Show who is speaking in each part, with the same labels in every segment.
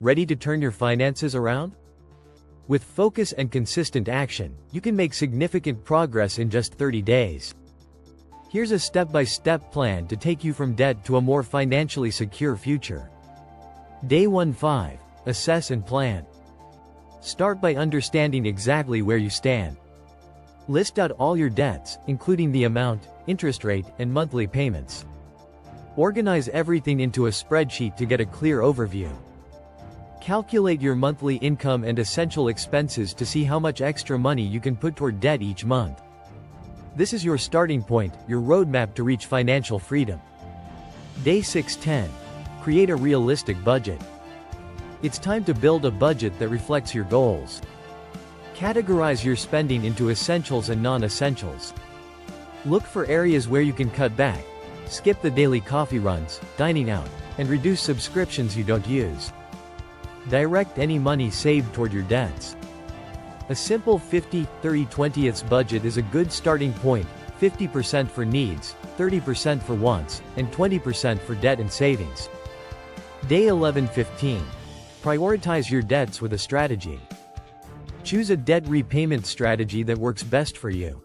Speaker 1: Ready to turn your finances around? With focus and consistent action, you can make significant progress in just 30 days. Here's a step-by-step plan to take you from debt to a more financially secure future. Day 15. Assess and plan. Start by understanding exactly where you stand. List out all your debts, including the amount, interest rate, and monthly payments. Organize everything into a spreadsheet to get a clear overview. Calculate your monthly income and essential expenses to see how much extra money you can put toward debt each month. This is your starting point, your roadmap to reach financial freedom. Day 6-10. Create a realistic budget. It's time to build a budget that reflects your goals. Categorize your spending into essentials and non-essentials. Look for areas where you can cut back, skip the daily coffee runs, dining out, and reduce subscriptions you don't use. Direct any money saved toward your debts. A simple 50-30-20 budget is a good starting point, 50% for needs, 30% for wants, and 20% for debt and savings. Day 11-15. Prioritize your debts with a strategy. Choose a debt repayment strategy that works best for you.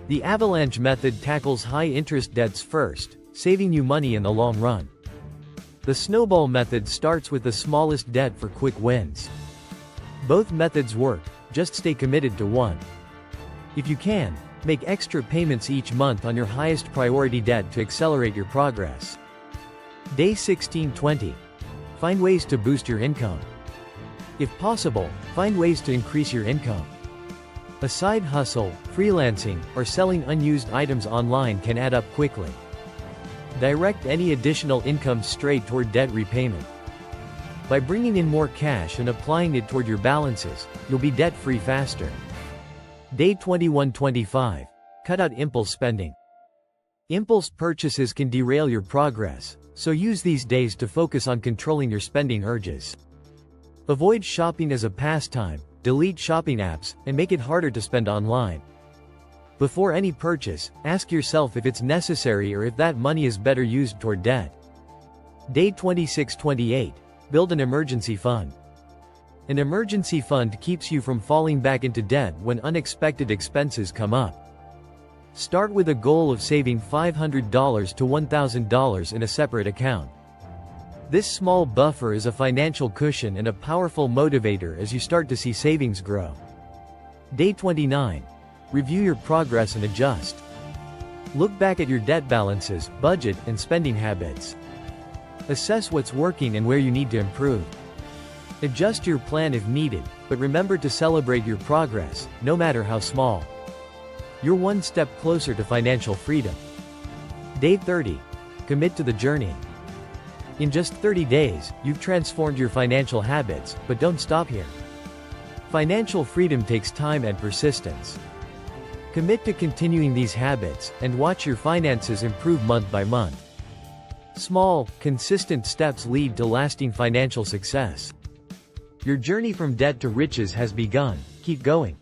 Speaker 1: The avalanche method tackles high-interest debts first, saving you money in the long run. The snowball method starts with the smallest debt for quick wins. Both methods work, just stay committed to one. If you can, make extra payments each month on your highest priority debt to accelerate your progress. Day 16-20. Find ways to boost your income. If possible, find ways to increase your income. A side hustle, freelancing, or selling unused items online can add up quickly. Direct any additional income straight toward debt repayment. By bringing in more cash and applying it toward your balances, you'll be debt-free faster. Day 21-25. Cut out impulse spending. Impulse purchases can derail your progress, so use these days to focus on controlling your spending urges. Avoid shopping as a pastime, delete shopping apps, and make it harder to spend online. Before any purchase, ask yourself if it's necessary or if that money is better used toward debt. Day 26-28. Build an emergency fund. An emergency fund keeps you from falling back into debt when unexpected expenses come up. Start with a goal of saving $500 to $1,000 in a separate account. This small buffer is a financial cushion and a powerful motivator as you start to see savings grow. Day 29. Review your progress and adjust. Look back at your debt balances, budget, and spending habits. Assess what's working and where you need to improve. Adjust your plan if needed, but remember to celebrate your progress, no matter how small. You're one step closer to financial freedom. Day 30. Commit to the journey. In just 30 days, you've transformed your financial habits, but don't stop here. Financial freedom takes time and persistence. Commit to continuing these habits, and watch your finances improve month by month. Small, consistent steps lead to lasting financial success. Your journey from debt to riches has begun. Keep going.